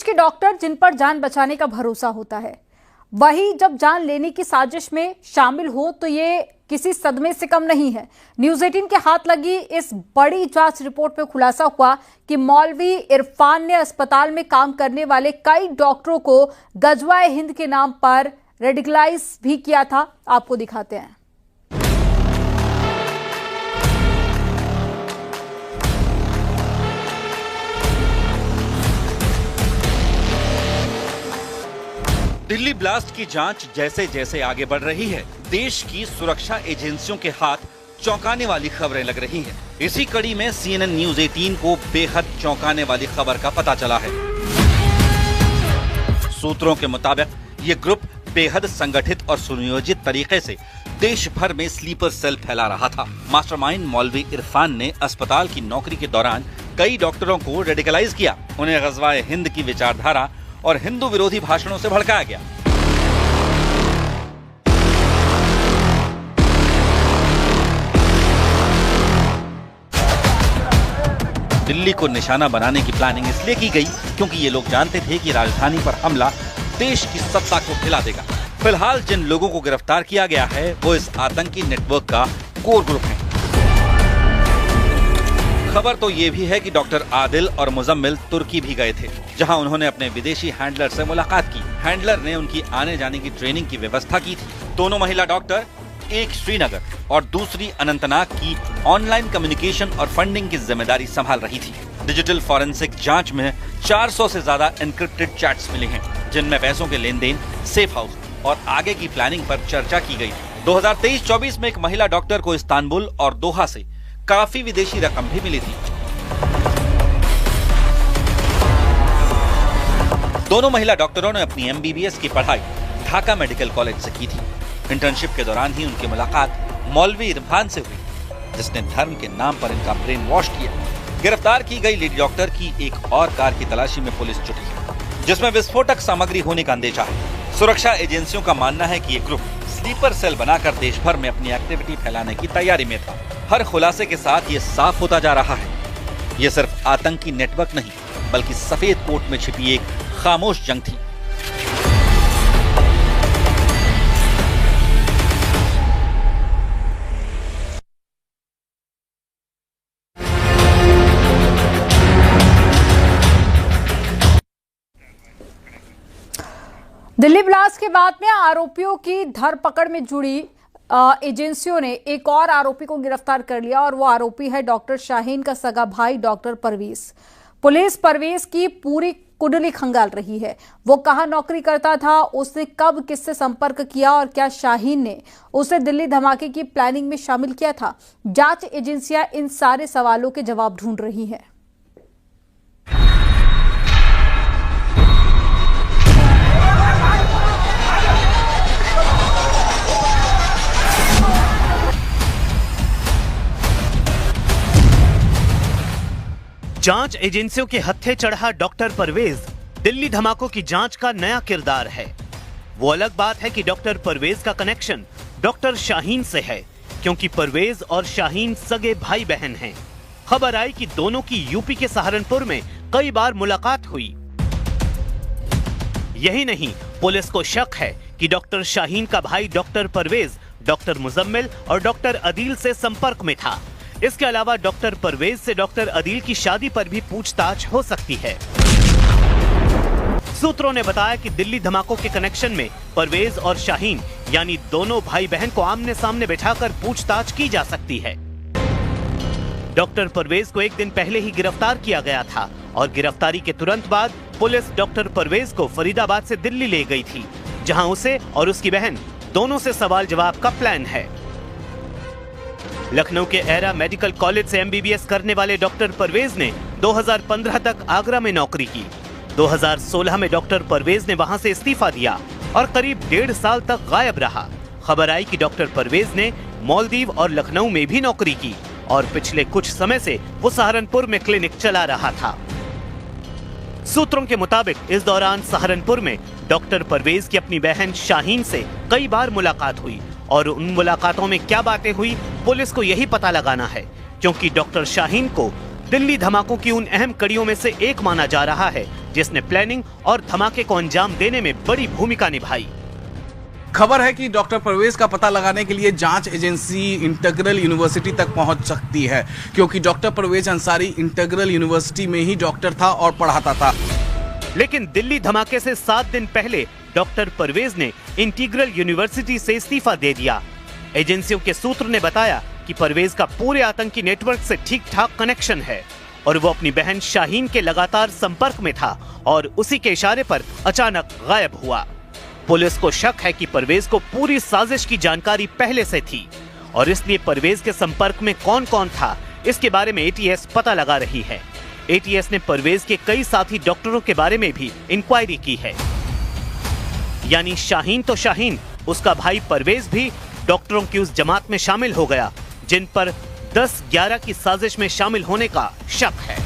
के डॉक्टर जिन पर जान बचाने का भरोसा होता है, वही जब जान लेने की साजिश में शामिल हो तो ये किसी सदमे से कम नहीं है। न्यूज़ 18 के हाथ लगी इस बड़ी जांच रिपोर्ट में खुलासा हुआ कि मौलवी इरफान ने अस्पताल में काम करने वाले कई डॉक्टरों को गजवाए हिंद के नाम पर रेडिकलाइज भी किया था। आपको दिखाते हैं। दिल्ली ब्लास्ट की जांच जैसे जैसे आगे बढ़ रही है, देश की सुरक्षा एजेंसियों के हाथ चौंकाने वाली खबरें लग रही हैं। इसी कड़ी में CNN न्यूज़ 18 को बेहद चौंकाने वाली खबर का पता चला है। सूत्रों के मुताबिक ये ग्रुप बेहद संगठित और सुनियोजित तरीके से देश भर में स्लीपर सेल फैला रहा था। मास्टरमाइंड मौलवी इरफान ने अस्पताल की नौकरी के दौरान कई डॉक्टरों को रेडिकलाइज किया। उन्हें गजवाए हिंद की विचारधारा और हिंदू विरोधी भाषणों से भड़काया गया। दिल्ली को निशाना बनाने की प्लानिंग इसलिए की गई क्योंकि ये लोग जानते थे कि राजधानी पर हमला देश की सत्ता को हिला देगा। फिलहाल जिन लोगों को गिरफ्तार किया गया है वो इस आतंकी नेटवर्क का कोर ग्रुप है। खबर तो ये भी है कि डॉक्टर आदिल और मुजम्मिल तुर्की भी गए थे, जहां उन्होंने अपने विदेशी हैंडलर से मुलाकात की। हैंडलर ने उनकी आने जाने की ट्रेनिंग की व्यवस्था की थी। दोनों महिला डॉक्टर, एक श्रीनगर और दूसरी अनंतनाग की ऑनलाइन कम्युनिकेशन और फंडिंग की जिम्मेदारी संभाल रही थी। डिजिटल फॉरेंसिक जांच में 400 से ज्यादा एन्क्रिप्टेड चैट्स मिले हैं, जिनमें पैसों के लेन देन, सेफ हाउस और आगे की प्लानिंग पर चर्चा की गई। 2023-24 में एक महिला डॉक्टर को इस्तांबुल और दोहा से काफी विदेशी रकम भी मिली थी। दोनों महिला डॉक्टरों ने अपनी MBBS की पढ़ाई ढाका मेडिकल कॉलेज से की थी। इंटर्नशिप के दौरान ही उनकी मुलाकात मौलवी इरफान से हुई, जिसने धर्म के नाम पर इनका ब्रेन वॉश किया। गिरफ्तार की गई लेडी डॉक्टर की एक और कार की तलाशी में पुलिस जुटी है, जिसमें विस्फोटक सामग्री होने का अंदेशा है। सुरक्षा एजेंसियों का मानना है कि ये ग्रुप स्लीपर सेल बनाकर देश भर में अपनी एक्टिविटी फैलाने की तैयारी में था। हर खुलासे के साथ ये साफ होता जा रहा है, ये सिर्फ आतंकी नेटवर्क नहीं बल्कि सफेद कोट में छिपी एक खामोश जंग थी। दिल्ली ब्लास्ट के बाद में आरोपियों की धरपकड़ में जुड़ी एजेंसियों ने एक और आरोपी को गिरफ्तार कर लिया और वो आरोपी है डॉक्टर शाहीन का सगा भाई डॉक्टर परवेज। पुलिस परवेज की पूरी कुंडली खंगाल रही है। वो कहां नौकरी करता था, उसने कब किससे संपर्क किया और क्या शाहीन ने उसे दिल्ली धमाके की प्लानिंग में शामिल किया था। जांच एजेंसियां इन सारे सवालों के जवाब ढूंढ रही हैं। जांच एजेंसियों के हत्थे चढ़ा डॉक्टर परवेज दिल्ली धमाकों की जांच का नया किरदार है। वो अलग बात है कि डॉक्टर परवेज का कनेक्शन डॉक्टर शाहीन से है, क्योंकि परवेज और शाहीन सगे भाई बहन हैं। खबर आई कि दोनों की यूपी के सहारनपुर में कई बार मुलाकात हुई। यही नहीं, पुलिस को शक है कि डॉक्टर शाहीन का भाई डॉक्टर परवेज डॉक्टर मुजम्मिल और डॉक्टर अदील से संपर्क में था। इसके अलावा डॉक्टर परवेज से डॉक्टर अदील की शादी पर भी पूछताछ हो सकती है। सूत्रों ने बताया कि दिल्ली धमाकों के कनेक्शन में परवेज और शाहीन यानी दोनों भाई बहन को आमने सामने बिठाकर पूछताछ की जा सकती है। डॉक्टर परवेज को एक दिन पहले ही गिरफ्तार किया गया था और गिरफ्तारी के तुरंत बाद पुलिस डॉक्टर परवेज को फरीदाबाद से दिल्ली ले गई थी, जहां उसे और उसकी बहन दोनों से सवाल जवाब का प्लान है। लखनऊ के एरा मेडिकल कॉलेज से MBBS करने वाले डॉक्टर परवेज ने 2015 तक आगरा में नौकरी की। 2016 में डॉक्टर परवेज ने वहां से इस्तीफा दिया और करीब 1.5 साल तक गायब रहा। खबर आई कि डॉक्टर परवेज ने मालदीव और लखनऊ में भी नौकरी की और पिछले कुछ समय से वो सहारनपुर में क्लिनिक चला रहा था। सूत्रों के मुताबिक इस दौरान सहारनपुर में डॉक्टर परवेज की अपनी बहन शाहीन से कई बार मुलाकात हुई और उन मुलाकातों में क्या बातें हुई पुलिस को यही पता लगाना है, क्योंकि डॉक्टर शाहीन को दिल्ली धमाकों की उन अहम कड़ियों में से एक माना जा रहा है जिसने प्लानिंग और धमाके को अंजाम देने में बड़ी भूमिका निभाई। खबर है कि डॉक्टर परवेज का पता लगाने के लिए जांच एजेंसी इंटीग्रल यूनिवर्सिटी तक पहुंच सकती है, क्योंकि doctor Parvez Ansari Integral University में ही डॉक्टर था और पढ़ाता था। लेकिन दिल्ली धमाके से 7 दिन पहले डॉक्टर परवेज ने इंटीग्रल यूनिवर्सिटी से इस्तीफा दे दिया। एजेंसियों के सूत्र ने बताया कि परवेज का पूरे आतंकी नेटवर्क से ठीक ठाक कनेक्शन है और वो अपनी बहन शाहीन के लगातार संपर्क में था और उसी के इशारे पर अचानक गायब हुआ। पुलिस को शक है कि परवेज को पूरी साजिश की जानकारी पहले से थी और इसलिए परवेज के संपर्क में कौन कौन था इसके बारे में एटीएस पता लगा रही है। एटीएस ने परवेज के कई साथी डॉक्टरों के बारे में भी इंक्वायरी की है। यानी शाहीन तो शाहीन, उसका भाई परवेज भी डॉक्टरों की उस जमात में शामिल हो गया जिन पर 10-11 की साजिश में शामिल होने का शक है।